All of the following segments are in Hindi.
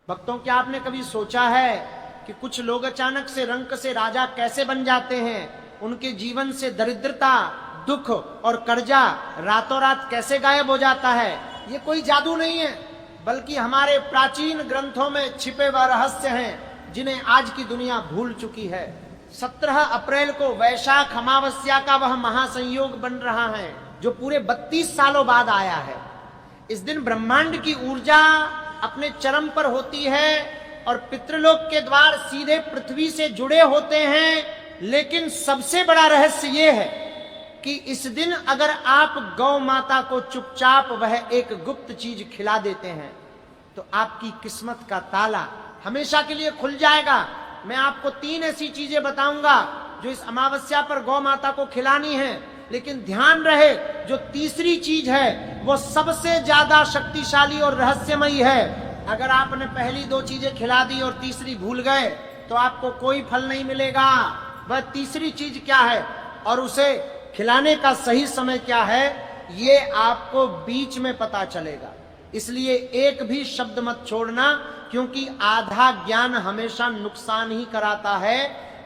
भक्तों, क्या आपने कभी सोचा है कि कुछ लोग अचानक से रंक से राजा कैसे बन जाते हैं? उनके जीवन से दरिद्रता, दुख और कर्जा रातों रात कैसे गायब हो जाता है? ये कोई जादू नहीं है, बल्कि हमारे प्राचीन ग्रंथों में छिपे हुए रहस्य हैं जिन्हें आज की दुनिया भूल चुकी है। 17 अप्रैल को वैशाख अमावस्या का वह महासंयोग बन रहा है जो पूरे 32 सालों बाद आया है। इस दिन ब्रह्मांड की ऊर्जा अपने चरम पर होती है और पितृलोक के द्वार सीधे पृथ्वी से जुड़े होते हैं। लेकिन सबसे बड़ा रहस्य यह है कि इस दिन अगर आप गौ माता को चुपचाप वह एक गुप्त चीज खिला देते हैं तो आपकी किस्मत का ताला हमेशा के लिए खुल जाएगा। मैं आपको 3 ऐसी चीजें बताऊंगा जो इस अमावस्या पर गौ माता को खिलानी है, लेकिन ध्यान रहे जो तीसरी चीज है वो सबसे ज्यादा शक्तिशाली और रहस्यमयी है। अगर आपने पहली 2 चीजें खिला दी और तीसरी भूल गए तो आपको कोई फल नहीं मिलेगा। वह तीसरी चीज क्या है और उसे खिलाने का सही समय क्या है, ये आपको बीच में पता चलेगा। इसलिए एक भी शब्द मत छोड़ना, क्योंकि आधा ज्ञान हमेशा नुकसान ही कराता है।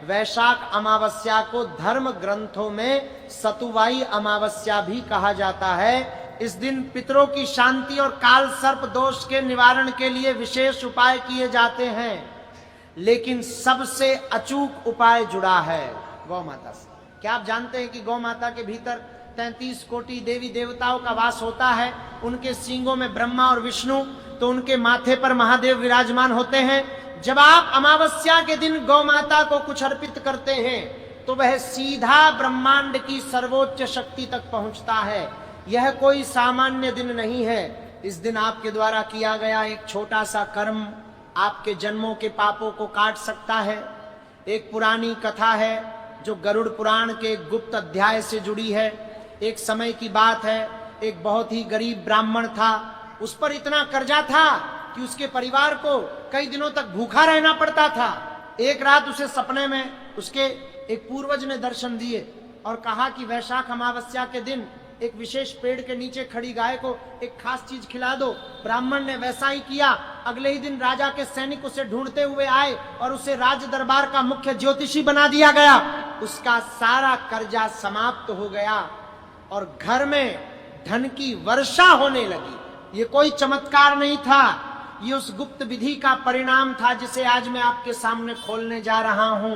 वैशाख अमावस्या को धर्म ग्रंथों में सतुवाई अमावस्या भी कहा जाता है। इस दिन पितरों की शांति और काल सर्प दोष के निवारण के लिए विशेष उपाय किए जाते हैं, लेकिन सबसे अचूक उपाय जुड़ा है गौ माता से। क्या आप जानते हैं कि गौ माता के भीतर 33 कोटि देवी देवताओं का वास होता है? उनके सींगों में ब्रह्मा और विष्णु, तो उनके माथे पर महादेव विराजमान होते हैं। जब आप अमावस्या के दिन गौ माता को कुछ अर्पित करते हैं तो वह सीधा ब्रह्मांड की सर्वोच्च शक्ति तक पहुंचता है। यह कोई सामान्य दिन नहीं है। इस दिन आपके द्वारा किया गया एक छोटा सा कर्म आपके जन्मों के पापों को काट सकता है। एक पुरानी कथा है जो गरुड़ पुराण के गुप्त अध्याय से जुड़ी है। एक समय की बात है, एक बहुत ही गरीब ब्राह्मण था। उस पर इतना कर्जा था कि उसके परिवार को कई दिनों तक भूखा रहना पड़ता था। एक रात उसे सपने में उसके एक पूर्वज ने दर्शन दिए और कहा कि वैशाख अमावस्या के दिन एक विशेष पेड़ के नीचे खड़ी गाय को एक खास चीज खिला दो। ब्राह्मण ने वैसा ही किया। अगले ही दिन राजा के सैनिक उसे ढूंढते हुए आए और उसे राज दरबार का मुख्य ज्योतिषी बना दिया गया। उसका सारा कर्जा समाप्त हो गया और घर में धन की वर्षा होने लगी। ये कोई चमत्कार नहीं था, ये उस गुप्त विधि का परिणाम था जिसे आज मैं आपके सामने खोलने जा रहा हूं।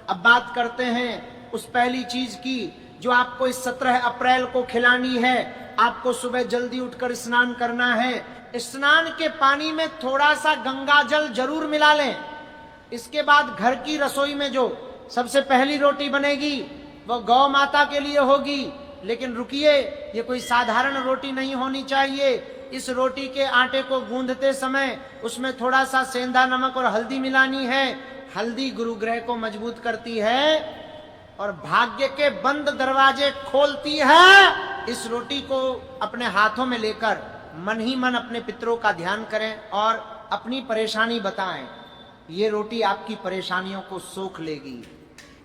अब बात करते हैं उस पहली चीज की जो आपको इस 17 अप्रैल को खिलानी है। आपको सुबह जल्दी उठकर स्नान करना है। स्नान के पानी में थोड़ा सा गंगा जल जरूर मिला लें। इसके बाद घर की रसोई में जो सबसे पहली रोटी बनेगी वो गौ माता के लिए होगी। लेकिन रुकिए, ये कोई साधारण रोटी नहीं होनी चाहिए। इस रोटी के आटे को गूंदते समय उसमें थोड़ा सा सेंधा नमक और हल्दी मिलानी है। हल्दी गुरुग्रह को मजबूत करती है और भाग्य के बंद दरवाजे खोलती है। इस रोटी को अपने हाथों में लेकर मन ही मन अपने पितरों का ध्यान करें और अपनी परेशानी बताएं। ये रोटी आपकी परेशानियों को सोख लेगी।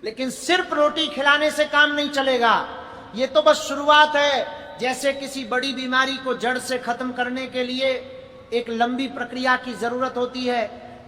लेकिन सिर्फ रोटी खिलाने से काम नहीं चलेगा। ये तो बस शुरुआत है। जैसे किसी बड़ी बीमारी को जड़ से खत्म करने के लिए एक लंबी प्रक्रिया की जरूरत होती है,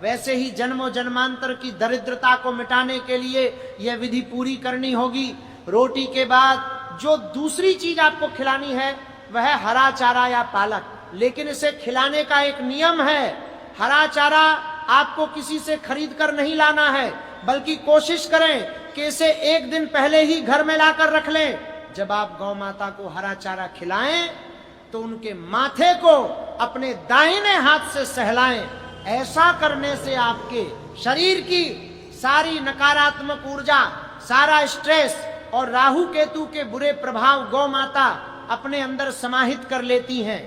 वैसे ही जन्मों जन्मांतर की दरिद्रता को मिटाने के लिए यह विधि पूरी करनी होगी। रोटी के बाद जो दूसरी चीज आपको खिलानी है वह है हरा चारा या पालक। लेकिन इसे खिलाने का एक नियम है। हरा चारा आपको किसी से खरीद कर नहीं लाना है, बल्कि कोशिश करें कि इसे एक दिन पहले ही घर में लाकर रख लें। जब आप गौ माता को हरा चारा खिलाएं तो उनके माथे को अपने दाहिने हाथ से सहलाएं। ऐसा करने से आपके शरीर की सारी नकारात्मक ऊर्जा, सारा स्ट्रेस और राहु केतु के बुरे प्रभाव गौ माता अपने अंदर समाहित कर लेती हैं।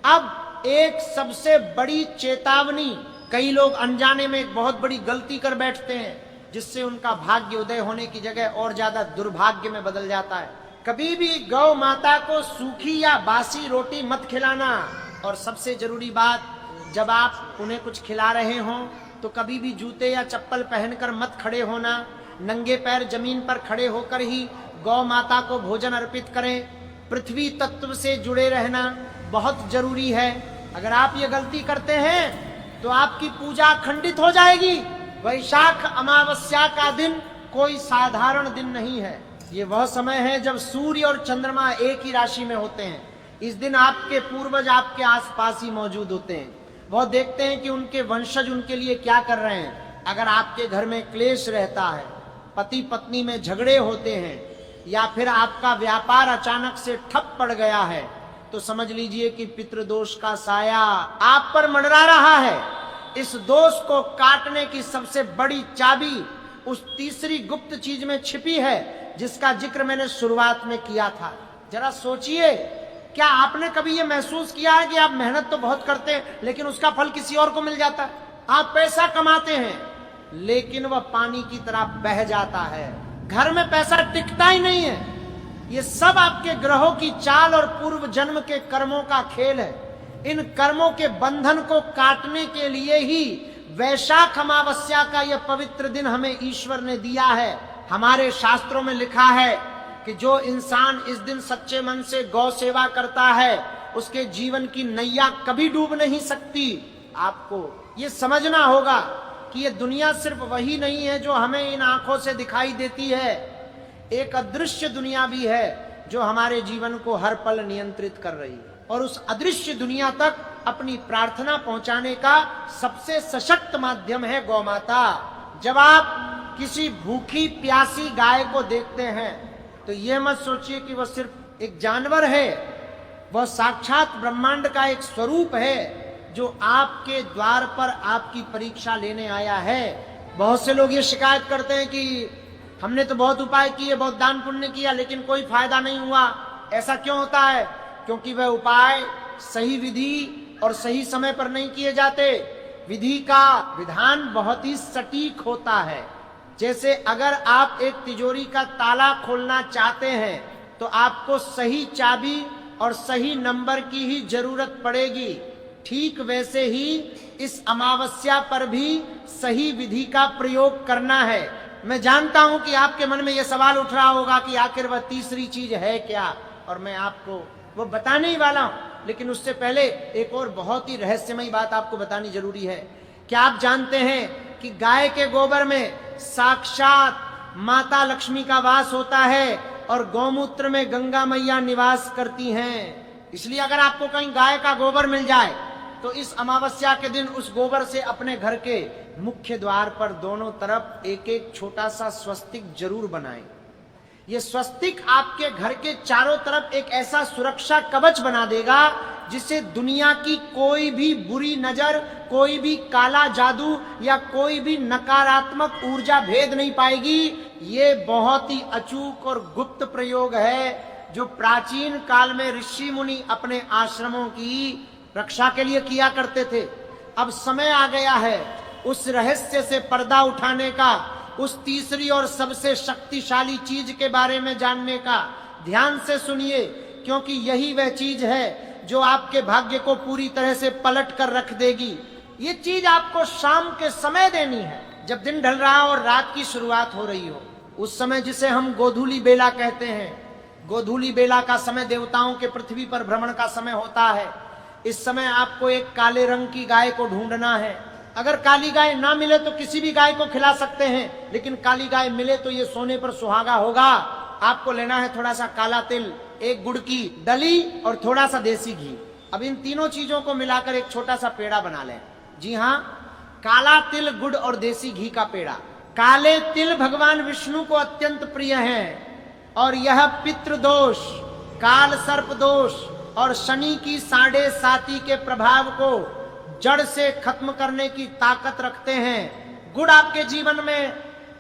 अब एक सबसे बड़ी चेतावनी, कई लोग अनजाने में एक बहुत बड़ी गलती कर बैठते हैं जिससे उनका भाग्य उदय होने की जगह और ज्यादा दुर्भाग्य में बदल जाता है। कभी भी गौ माता को सूखी या बासी रोटी मत खिलाना। और सबसे जरूरी बात, जब आप उन्हें कुछ खिला रहे हों तो कभी भी जूते या चप्पल पहनकर मत खड़े होना। नंगे पैर जमीन पर खड़े होकर ही गौ माता को भोजन अर्पित करें। पृथ्वी तत्व से जुड़े रहना बहुत जरूरी है। अगर आप ये गलती करते हैं तो आपकी पूजा खंडित हो जाएगी। वैशाख अमावस्या का दिन कोई साधारण दिन नहीं है। ये वह समय है जब सूर्य और चंद्रमा एक ही राशि में होते हैं। इस दिन आपके पूर्वज आपके आसपास ही मौजूद होते हैं। वह देखते हैं कि उनके वंशज उनके लिए क्या कर रहे हैं। अगर आपके घर में क्लेश रहता है, पति पत्नी में झगड़े होते हैं, या फिर आपका व्यापार अचानक से ठप पड़ गया है, तो समझ लीजिए कि पितृदोष का साया आप पर मंडरा रहा है। इस दोष को काटने की सबसे बड़ी चाबी उस तीसरी गुप्त चीज में छिपी है जिसका जिक्र मैंने शुरुआत में किया था। जरा सोचिए, क्या आपने कभी यह महसूस किया है कि आप मेहनत तो बहुत करते हैं लेकिन उसका फल किसी और को मिल जाता है? आप पैसा कमाते हैं लेकिन वह पानी की तरह बह जाता है, घर में पैसा टिकता ही नहीं है। ये सब आपके ग्रहों की चाल और पूर्व जन्म के कर्मों का खेल है। इन कर्मों के बंधन को काटने के लिए ही वैशाख अमावस्या का यह पवित्र दिन हमें ईश्वर ने दिया है। हमारे शास्त्रों में लिखा है कि जो इंसान इस दिन सच्चे मन से गौ सेवा करता है उसके जीवन की नैया कभी डूब नहीं सकती। आपको ये समझना होगा कि ये दुनिया सिर्फ वही नहीं है जो हमें इन आंखों से दिखाई देती है। एक अदृश्य दुनिया भी है जो हमारे जीवन को हर पल नियंत्रित कर रही है, और उस अदृश्य दुनिया तक अपनी प्रार्थना पहुंचाने का सबसे सशक्त माध्यम है गौ माता। जब आप किसी भूखी प्यासी गाय को देखते हैं तो यह मत सोचिए कि वह सिर्फ एक जानवर है, वह साक्षात ब्रह्मांड का एक स्वरूप है जो आपके द्वार पर आपकी परीक्षा लेने आया है। बहुत से लोग ये शिकायत करते हैं कि हमने तो बहुत उपाय किए, बहुत दान पुण्य किया, लेकिन कोई फायदा नहीं हुआ। ऐसा क्यों होता है? क्योंकि वह उपाय सही विधि और सही समय पर नहीं किए जाते। विधि का विधान बहुत ही सटीक होता है। जैसे अगर आप एक तिजोरी का ताला खोलना चाहते हैं तो आपको सही चाबी और सही नंबर की ही जरूरत पड़ेगी। ठीक वैसे ही इस अमावस्या पर भी सही विधि का प्रयोग करना है। मैं जानता हूं कि आपके मन में यह सवाल उठ रहा होगा कि आखिर वह तीसरी चीज है क्या, और मैं आपको वो बताने ही वाला हूं। लेकिन उससे पहले एक और बहुत ही रहस्यमयी बात आपको बतानी जरूरी है। क्या आप जानते हैं कि गाय के गोबर में साक्षात माता लक्ष्मी का वास होता है और गौमूत्र में गंगा मैया निवास करती हैं। इसलिए अगर आपको कहीं गाय का गोबर मिल जाए तो इस अमावस्या के दिन उस गोबर से अपने घर के मुख्य द्वार पर दोनों तरफ एक एक छोटा सा स्वस्तिक जरूर बनाएं। ये स्वस्तिक आपके घर के चारों तरफ एक ऐसा सुरक्षा कवच बना देगा जिससे दुनिया की कोई भी बुरी नजर, कोई भी काला जादू या कोई भी नकारात्मक ऊर्जा भेद नहीं पाएगी। ये बहुत ही अचूक और गुप्त प्रयोग है जो प्राचीन काल में ऋषि मुनि अपने आश्रमों की रक्षा के लिए किया करते थे। अब समय आ गया है उस रहस्य से पर्दा उठाने का, उस तीसरी और सबसे शक्तिशाली चीज के बारे में जानने का। ध्यान से सुनिए, क्योंकि यही वह चीज है जो आपके भाग्य को पूरी तरह से पलट कर रख देगी। ये चीज आपको शाम के समय देनी है, जब दिन ढल रहा और रात की शुरुआत हो रही हो। उस समय जिसे हम गोधूली बेला कहते हैं। गोधूली बेला का समय देवताओं के पृथ्वी पर भ्रमण का समय होता है। इस समय आपको एक काले रंग की गाय को ढूंढना है। अगर काली गाय ना मिले तो किसी भी गाय को खिला सकते हैं, लेकिन काली गाय मिले तो ये सोने पर सुहागा होगा। आपको लेना है थोड़ा सा काला तिल, एक गुड़ की डली और थोड़ा सा देसी घी। अब इन तीनों चीजों को मिलाकर एक छोटा सा पेड़ा बना लें। जी हाँ, काला तिल, गुड़ और देसी घी का पेड़ा। काले तिल भगवान विष्णु को अत्यंत प्रिय हैं और यह पितृदोष, काल सर्प दोष और शनि की 7.5 के प्रभाव को जड़ से खत्म करने की ताकत रखते हैं। गुड़ आपके जीवन में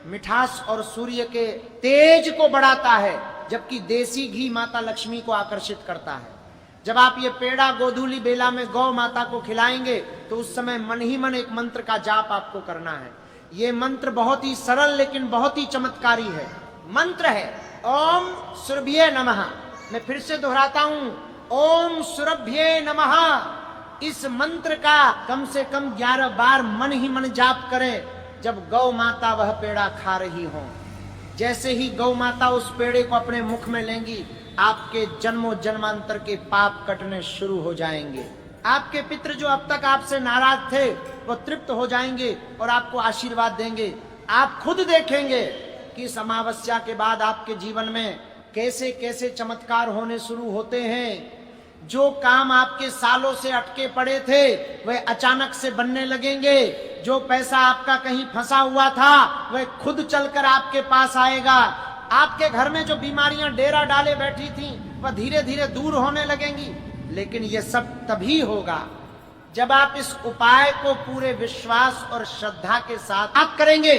मिठास और सूर्य के तेज को बढ़ाता है, जबकि देसी घी माता लक्ष्मी को आकर्षित करता है। जब आप ये पेड़ा गोधूली बेला में गौ माता को खिलाएंगे तो उस समय मन ही मन एक मंत्र का जाप आपको करना है। ये मंत्र बहुत ही सरल लेकिन बहुत ही चमत्कारी है। मंत्र है ओम सुरभ्ये नमः। मैं फिर से दोहराता हूं, ओम सुरभ्ये नमः। इस मंत्र का कम से कम 11 बार मन ही मन जाप करें जब गौ माता वह पेड़ा खा रही हो। जैसे ही गौ माता उस पेड़े को अपने मुख में लेंगी, आपके जन्मों जन्मांतर के पाप कटने शुरू हो जाएंगे। आपके पितृ जो अब तक आपसे नाराज थे वो तृप्त हो जाएंगे और आपको आशीर्वाद देंगे। आप खुद देखेंगे कि इस अमावस्या के बाद आपके जीवन में कैसे कैसे चमत्कार होने शुरू होते हैं। जो काम आपके सालों से अटके पड़े थे वह अचानक से बनने लगेंगे। जो पैसा आपका कहीं फंसा हुआ था वह खुद चलकर आपके पास आएगा। आपके घर में जो बीमारियां डेरा डाले बैठी थीं वह धीरे धीरे दूर होने लगेंगी। लेकिन यह सब तभी होगा जब आप इस उपाय को पूरे विश्वास और श्रद्धा के साथ आप करेंगे।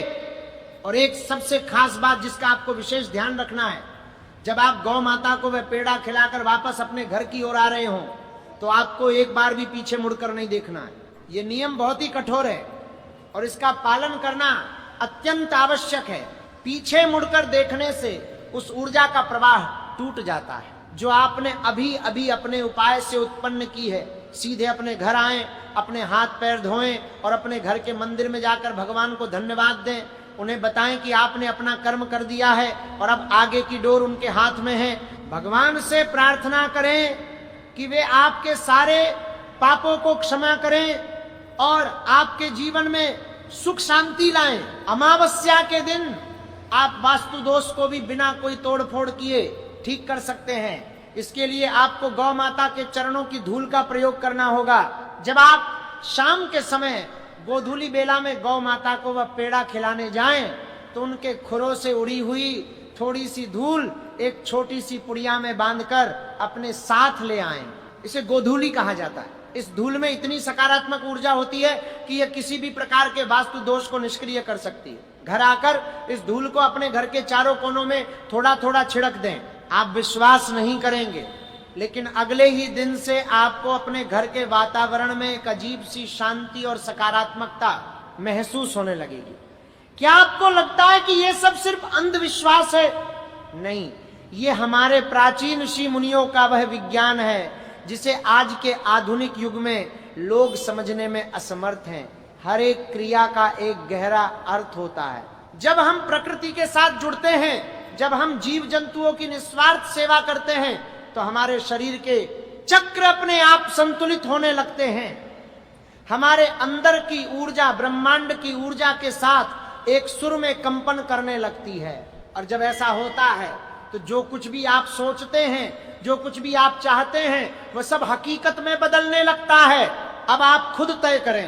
और एक सबसे खास बात जिसका आपको विशेष ध्यान रखना है, जब आप गौ माता को वह पेड़ा खिलाकर वापस अपने घर की ओर आ रहे हो तो आपको एक बार भी पीछे मुड़कर नहीं देखना है। यह नियम बहुत ही कठोर है और इसका पालन करना अत्यंत आवश्यक है। पीछे मुड़कर देखने से उस ऊर्जा का प्रवाह टूट जाता है जो आपने अभी अभी अपने उपाय से उत्पन्न की है। सीधे अपने घर आए, अपने हाथ पैर धोएं और अपने घर के मंदिर में जाकर भगवान को धन्यवाद दें। उन्हें बताएं कि आपने अपना कर्म कर दिया है और अब आगे की डोर उनके हाथ में है। भगवान से प्रार्थना करें कि वे आपके सारे पापों को क्षमा करें और आपके जीवन में सुख शांति लाएं। अमावस्या के दिन आप वास्तु दोष को भी बिना कोई तोड़फोड़ किए ठीक कर सकते हैं। इसके लिए आपको गौ माता के चरणों की धूल का प्रयोग करना होगा। जब आप शाम के समय गोधूली बेला में गौ माता को वह पेड़ा खिलाने जाएं तो उनके खुरों से उड़ी हुई थोड़ी सी धूल एक छोटी सी पुड़िया में बांधकर अपने साथ ले आएं। इसे गोधूली कहा जाता है। इस धूल में इतनी सकारात्मक ऊर्जा होती है कि यह किसी भी प्रकार के वास्तु दोष को निष्क्रिय कर सकती है। घर आकर इस धूल को अपने घर के चारों कोनों में थोड़ा थोड़ा छिड़क दें। आप विश्वास नहीं करेंगे लेकिन अगले ही दिन से आपको अपने घर के वातावरण में एक अजीब सी शांति और सकारात्मकता महसूस होने लगेगी। क्या आपको लगता है कि यह सब सिर्फ अंधविश्वास है? नहीं, ये हमारे प्राचीन ऋषि मुनियों का वह विज्ञान है जिसे आज के आधुनिक युग में लोग समझने में असमर्थ हैं। हर एक क्रिया का एक गहरा अर्थ होता है। जब हम प्रकृति के साथ जुड़ते हैं, जब हम जीव जंतुओं की निस्वार्थ सेवा करते हैं तो हमारे शरीर के चक्र अपने आप संतुलित होने लगते हैं। हमारे अंदर की ऊर्जा ब्रह्मांड की ऊर्जा के साथ एक सुर में कंपन करने लगती है। और जब ऐसा होता है तो जो कुछ भी आप सोचते हैं, जो कुछ भी आप चाहते हैं, वह सब हकीकत में बदलने लगता है। अब आप खुद तय करें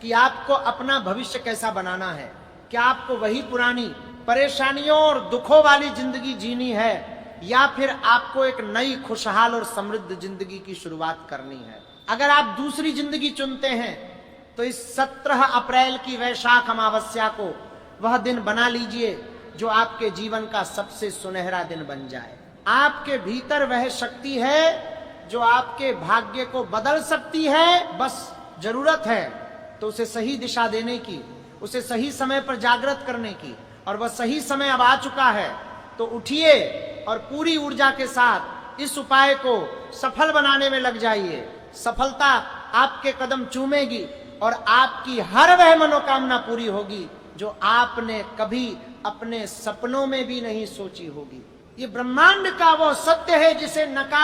कि आपको अपना भविष्य कैसा बनाना है। क्या आपको वही पुरानी परेशानियों और दुखों वाली जिंदगी जीनी है या फिर आपको एक नई खुशहाल और समृद्ध जिंदगी की शुरुआत करनी है? अगर आप दूसरी जिंदगी चुनते हैं तो इस 17 अप्रैल की वैशाख अमावस्या को वह दिन बना लीजिए जो आपके जीवन का सबसे सुनहरा दिन बन जाए। आपके भीतर वह शक्ति है जो आपके भाग्य को बदल सकती है। बस जरूरत है तो उसे सही दिशा देने की, उसे सही समय पर जागृत करने की। और वह सही समय अब आ चुका है। तो उठिए और पूरी ऊर्जा के साथ इस उपाय को सफल बनाने में लग जाइए। सफलता आपके कदम चूमेगी और आपकी हर वह मनोकामना पूरी होगी जो आपने कभी अपने सपनों में भी नहीं सोची होगी। ये ब्रह्मांड का वो सत्य है जिसे नकार